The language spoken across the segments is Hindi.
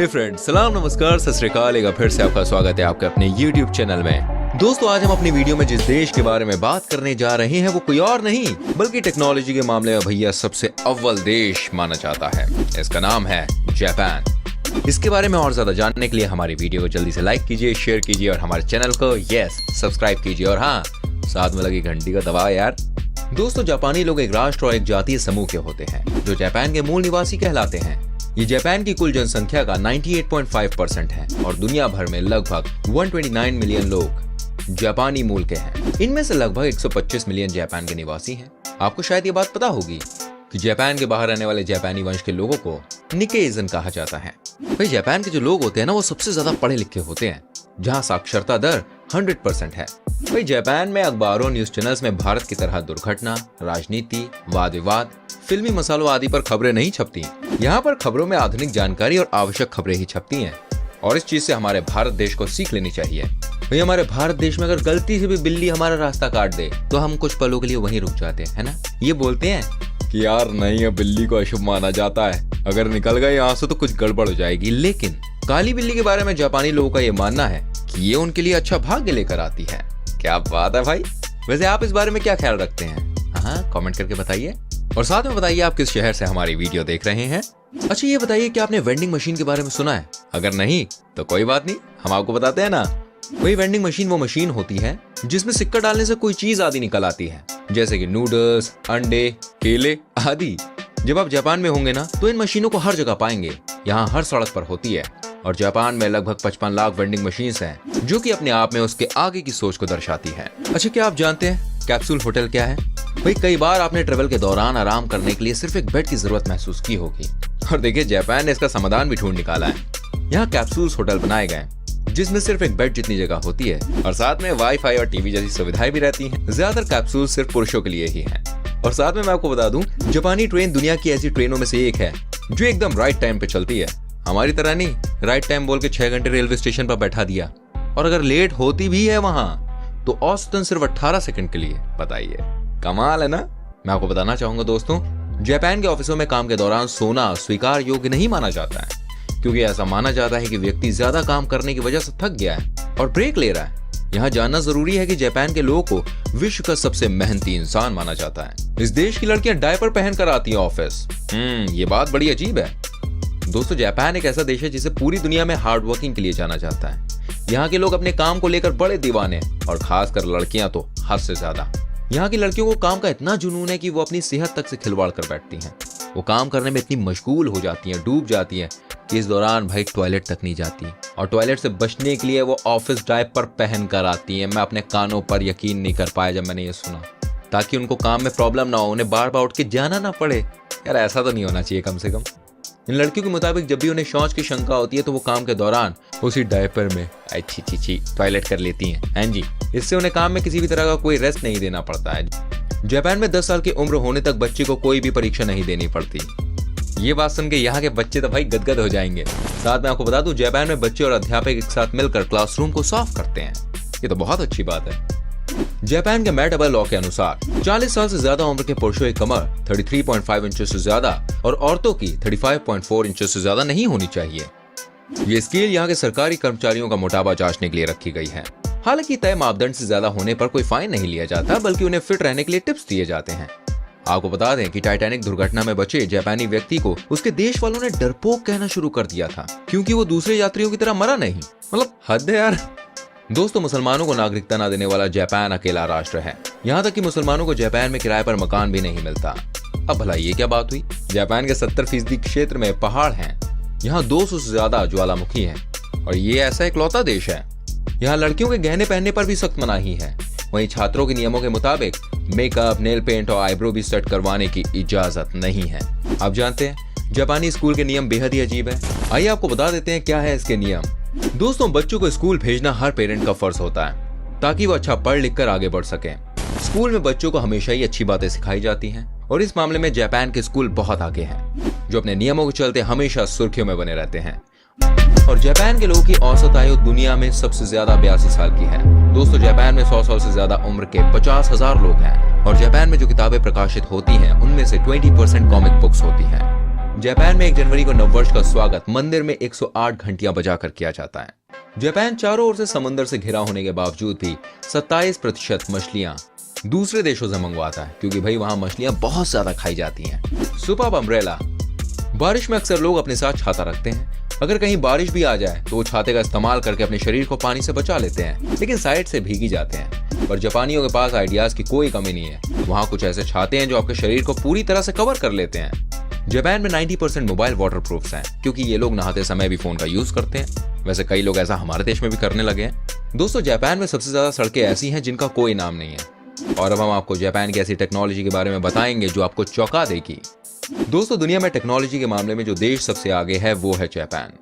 हे फ्रेंड्स, सलाम नमस्कार सत श्री अकाल। एक बार फिर से आपका स्वागत है आपके अपने YouTube चैनल में। दोस्तों, आज हम अपनी वीडियो में जिस देश के बारे में बात करने जा रहे हैं वो कोई और नहीं बल्कि टेक्नोलॉजी के मामले में भैया सबसे अव्वल देश माना जाता है। इसका नाम है जापान। इसके बारे में और ज्यादा जानने के लिए हमारी वीडियो को जल्दी से लाइक कीजिए, शेयर कीजिए और हमारे चैनल को सब्सक्राइब कीजिए और हाँ, साथ में लगी घंटी को दबाओ यार। दोस्तों, जापानी लोग एक राष्ट्र और एक जातीय समूह के होते हैं जो जापान के मूल निवासी कहलाते हैं। ये जापान की कुल जनसंख्या का 98.5% है और दुनिया भर में लगभग 129 मिलियन लोग जापानी मूल के हैं। इनमें से लगभग 125 मिलियन जापान के निवासी हैं। आपको शायद ये बात पता होगी कि जापान के बाहर रहने वाले जापानी वंश के लोगों को निकेइजन कहा जाता है। भाई, जापान के जो लोग होते हैं ना, वो सबसे ज्यादा पढ़े लिखे होते हैं, जहाँ साक्षरता दर 100% है। भाई, जापान में अखबारों, न्यूज चैनल्स में भारत की तरह दुर्घटना, राजनीति, वाद विवाद, फिल्मी मसालों आदि पर खबरें नहीं छपती। यहाँ पर खबरों में आधुनिक जानकारी और आवश्यक खबरें ही छपती हैं और इस चीज से हमारे भारत देश को सीख लेनी चाहिए। भाई, हमारे भारत देश में अगर गलती से भी बिल्ली हमारा रास्ता काट दे तो हम कुछ पलों के लिए वहीं रुक जाते हैं, है ना। ये बोलते हैं कि यार नहीं, बिल्ली को अशुभ माना जाता है, अगर निकल गए यहाँ से तो कुछ गड़बड़ हो जाएगी। लेकिन काली बिल्ली के बारे में जापानी लोगों का ये मानना है कि ये उनके लिए अच्छा भाग्य लेकर आती है। क्या बात है भाई। वैसे आप इस बारे में क्या ख्याल रखते हैं? हाँ, कमेंट करके बताइए और साथ में बताइए आप किस शहर से हमारी वीडियो देख रहे हैं। अच्छा, ये बताइए कि आपने वेंडिंग मशीन के बारे में सुना है? अगर नहीं तो कोई बात नहीं, हम आपको बताते हैं ना। वही वेंडिंग मशीन वो मशीन होती है जिसमें सिक्का डालने से कोई चीज आदि निकल आती है, जैसे कि नूडल्स, अंडे, केले आदि। जब आप जापान में होंगे ना तो इन मशीनों को हर जगह पाएंगे। यहाँ हर सड़क पर होती है और जापान में लगभग 55 लाख वेंडिंग मशीन्स हैं, जो कि अपने आप में उसके आगे की सोच को दर्शाती है। अच्छा, क्या आप जानते हैं कैप्सूल होटल क्या है? भाई, कई बार आपने ट्रेवल के दौरान आराम करने के लिए सिर्फ एक बेड की जरूरत महसूस की होगी और देखिए, जापान ने इसका समाधान भी ढूंढ निकाला है। यहाँ कैप्सूल होटल बनाए गए जिसमें सिर्फ एक बेड जितनी जगह होती है और साथ में वाईफाई और टीवी जैसी सुविधाएं भी रहती हैं। ज्यादातर कैप्सूल सिर्फ पुरुषों के लिए ही हैं। और साथ में मैं आपको बता दूं, जापानी ट्रेन दुनिया की ऐसी ट्रेनों में से एक है जो एकदम राइट टाइम पे चलती है। हमारी तरह नहीं, राइट टाइम बोल के 6 घंटे रेलवे स्टेशन पर बैठा दिया और अगर लेट होती भी है वहां तो औसतन सिर्फ 18 सेकंड के लिए। बताइए, कमाल है ना। मैं आपको बताना चाहूंगा दोस्तों, जापान के ऑफिसों में काम के दौरान सोना स्वीकार योग्य नहीं माना जाता है, क्योंकि ऐसा माना जाता है कि व्यक्ति ज्यादा काम करने की वजह से थक गया है और ब्रेक ले रहा है। यहाँ जानना जरूरी है कि जापान के लोगों को विश्व का सबसे मेहनती इंसान माना जाता है। इस देश की लड़कियां डायपर पहनकर आती हैं ऑफिस। ये बात बड़ी अजीब है। दोस्तों, जापान एक ऐसा देश है जिसे पूरी दुनिया में हार्ड वर्किंग के लिए जाना जाता है। यहाँ के लोग अपने काम को लेकर बड़े दीवाने और खासकर लड़कियां तो हद से ज्यादा। यहाँ की लड़कियों को काम का इतना जुनून है कि वो अपनी सेहत तक से खिलवाड़ कर बैठती हैं। वो काम करने में इतनी मशगूल हो जाती हैं, डूब जाती हैं कि इस दौरान भाई टॉयलेट तक नहीं जाती और टॉयलेट से बचने के लिए वो ऑफिस डायपर पहन कर आती हैं। मैं अपने कानों पर यकीन नहीं कर पाया जब मैंने ये सुना, ताकि उनको काम में प्रॉब्लम ना हो, उन्हें बार बार उठ के जाना ना पड़े। यार, ऐसा तो नहीं होना चाहिए कम से कम। इन लड़कियों के मुताबिक जब भी उन्हें शौच की शंका होती है तो वो काम के दौरान उसी डायपर में टॉयलेट कर लेती हैं। हाँ जी, इससे उन्हें काम में किसी भी तरह का कोई रेस्ट नहीं देना पड़ता है। जापान में 10 साल की उम्र होने तक बच्चे को कोई भी परीक्षा नहीं देनी पड़ती। ये बात सुन के यहाँ के बच्चे तो भाई गदगद हो जाएंगे। साथ में आपको बता दूं, जापान में बच्चे और अध्यापक एक साथ मिलकर क्लासरूम को साफ करते हैं। ये तो बहुत अच्छी बात है। जापान के मेटाबल लॉ के अनुसार 40 साल से ज्यादा उम्र के पुरुषों की कमर 33.5 इंचेस से ज्यादा और औरतों की 35.4 इंचेस से ज्यादा नहीं होनी चाहिए। ये स्केल यहाँ के सरकारी कर्मचारियों का मोटापा जांचने के लिए रखी गई है। हालांकि तय मापदंड से ज्यादा होने पर कोई फाइन नहीं लिया जाता, बल्कि उन्हें फिट रहने के लिए टिप्स दिए जाते हैं। आपको बता दें कि टाइटैनिक दुर्घटना में बचे जापानी व्यक्ति को उसके देश वालों ने डरपोक कहना शुरू कर दिया था, क्योंकि वो दूसरे यात्रियों की तरह मरा नहीं। मतलब हद है यार। दोस्तों, मुसलमानों को नागरिकता न देने वाला जापान अकेला राष्ट्र है। यहाँ तक कि मुसलमानों को जापान में किराए पर मकान भी नहीं मिलता। अब भला ये क्या बात हुई? जापान के 70% क्षेत्र में पहाड़ हैं। यहाँ 200 से ज्यादा ज्वालामुखी हैं और ये ऐसा इकलौता देश है। यहाँ लड़कियों के गहने पहनने पर भी सख्त मनाही है। वहीं छात्रों के नियमों के मुताबिक मेकअप, नेल पेंट और आईब्रो भी सेट करवाने की इजाजत नहीं है। आप जानते हैं, जापानी स्कूल के नियम बेहद ही अजीब है। आइए आपको बता देते हैं क्या है इसके नियम। दोस्तों, बच्चों को स्कूल भेजना हर पेरेंट का फर्ज होता है ताकि वो अच्छा पढ़ लिख कर आगे बढ़ सके। स्कूल में बच्चों को हमेशा ही अच्छी बातें सिखाई जाती हैं और इस मामले में जापान के स्कूल बहुत आगे हैं, जो अपने नियमों के चलते हमेशा सुर्खियों में बने रहते हैं। और जापान के लोगों की औसत आयु दुनिया में सबसे ज्यादा 82 साल की है। दोस्तों, जापान में 100 साल से ज्यादा उम्र के 50,000 लोग हैं और जापान में जो किताबें प्रकाशित होती हैं उनमें से 20% कॉमिक बुक्स होती हैं। जापान में 1 जनवरी को नववर्ष का स्वागत मंदिर में 108 घंटियां बजाकर किया जाता है। जापान चारों ओर से समुद्र से घिरा होने के बावजूद भी 27% मछलियां दूसरे देशों से मंगवाता है, क्योंकि भाई वहां मछलियां बहुत ज्यादा खाई जाती हैं। Superb umbrella. बारिश में अक्सर लोग अपने साथ छाता रखते हैं। अगर कहीं बारिश भी आ जाए तो वो छाते का इस्तेमाल करके अपने शरीर को पानी से बचा लेते हैं, लेकिन साइड से भीगी जाते हैं। पर जापानियों के पास आइडियाज की कोई कमी नहीं है। वहाँ कुछ ऐसे छाते हैं जो आपके शरीर को पूरी तरह से कवर कर लेते हैं। जापान में 90% मोबाइल वाटरप्रूफ हैं, क्योंकि ये लोग नहाते समय भी फोन का यूज करते हैं। वैसे कई लोग ऐसा हमारे देश में भी करने लगे हैं। दोस्तों, जापान में सबसे ज्यादा सड़कें ऐसी हैं जिनका कोई नाम नहीं है। और अब हम आपको जापान की ऐसी टेक्नोलॉजी के बारे में बताएंगे जो आपको चौंका देगी। दोस्तों, दुनिया में टेक्नोलॉजी के मामले में जो देश सबसे आगे है वो है जापान।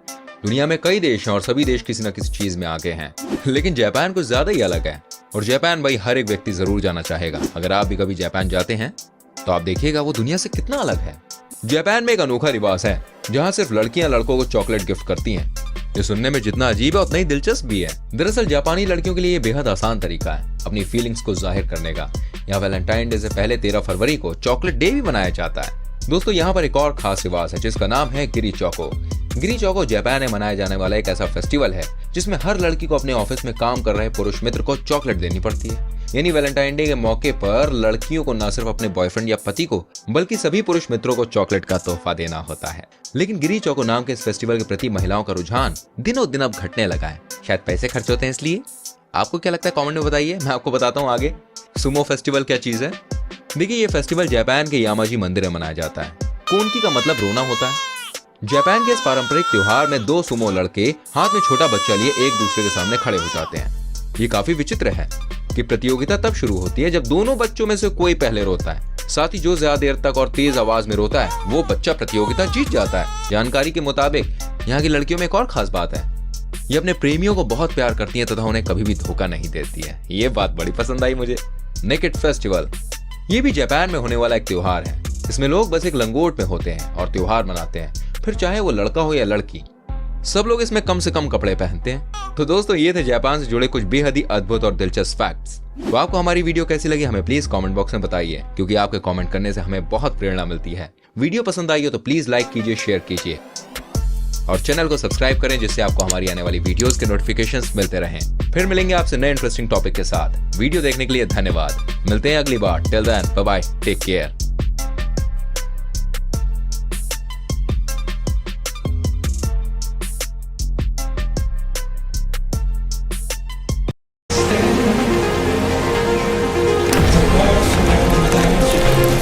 दुनिया में कई देश हैं और सभी देश किसी न किसी चीज में आगे हैं, लेकिन जापान कुछ ज्यादा ही अलग है। और जापान भाई हर एक व्यक्ति जरूर जाना चाहेगा। अगर आप भी कभी जापान जाते हैं तो आप देखिएगा वो दुनिया से कितना अलग है। जापान में एक अनोखा रिवाज है जहाँ सिर्फ लड़कियां लड़कों को चॉकलेट गिफ्ट करती हैं। ये सुनने में जितना अजीब है उतना ही दिलचस्प भी है। दरअसल जापानी लड़कियों के लिए ये बेहद आसान तरीका है अपनी फीलिंग्स को जाहिर करने का। यहाँ वैलेंटाइन डे से पहले 13 फरवरी को चॉकलेट डे भी मनाया जाता है। दोस्तों, यहाँ पर एक और खास रिवाज है जिसका नाम है गिरी चौको। गिरी चौको जापान में मनाया जाने वाला एक ऐसा फेस्टिवल है जिसमें हर लड़की को अपने ऑफिस में काम कर रहे पुरुष मित्र को चॉकलेट देनी पड़ती है। यानी वैलेंटाइन डे के मौके पर लड़कियों को न सिर्फ अपने बॉयफ्रेंड या पति को बल्कि सभी पुरुष मित्रों को चॉकलेट का तोहफा देना होता है। लेकिन गिरी चौको नाम के इस फेस्टिवल के प्रति महिलाओं का रुझान दिनों दिन अब घटने लगा है। शायद पैसे खर्च होते हैं इसलिए। आपको क्या लगता है कमेंट में बताइए, मैं आपको बताता हूँ आगे। सुमो फेस्टिवल क्या चीज है? देखिए, ये फेस्टिवल जापान के यामाजी मंदिर में मनाया जाता है। कोनकी का मतलब रोना होता है। जापान के इस पारंपरिक त्योहार में 2 सुमो लड़के हाथ में छोटा बच्चा लिए एक दूसरे के सामने खड़े हो जाते हैं। ये काफी विचित्र है कि प्रतियोगिता तब शुरू होती है जब दोनों बच्चों में से कोई पहले रोता है। साथ ही जो ज्यादा देर तक और तेज आवाज में रोता है वो बच्चा प्रतियोगिता जीत जाता है। जानकारी के मुताबिक यहाँ की लड़कियों में एक और खास बात है, ये अपने प्रेमियों को बहुत प्यार करती है तथा उन्हें कभी भी धोखा नहीं देती है। ये बात बड़ी पसंद आई मुझे। नेकेड फेस्टिवल, ये भी जापान में होने वाला एक त्योहार है। इसमें लोग बस एक लंगोट में होते हैं और त्योहार मनाते हैं, फिर चाहे वो लड़का हो या लड़की। सब लोग इसमें कम से कम कपड़े पहनते हैं। तो दोस्तों, ये थे जापान से जुड़े कुछ बेहद ही अद्भुत और दिलचस्प फैक्ट्स। तो आपको हमारी वीडियो कैसी लगी हमें प्लीज कमेंट बॉक्स में बताइए, क्योंकि आपके कमेंट करने से हमें बहुत प्रेरणा मिलती है। वीडियो पसंद आई हो तो प्लीज लाइक कीजिए, शेयर कीजिए और चैनल को सब्सक्राइब करें, जिससे आपको हमारी आने वाली वीडियोस के नोटिफिकेशंस मिलते रहें। फिर मिलेंगे आपसे नए इंटरेस्टिंग टॉपिक के साथ। वीडियो देखने के लिए धन्यवाद। मिलते हैं अगली बार। Till then, bye bye, take care.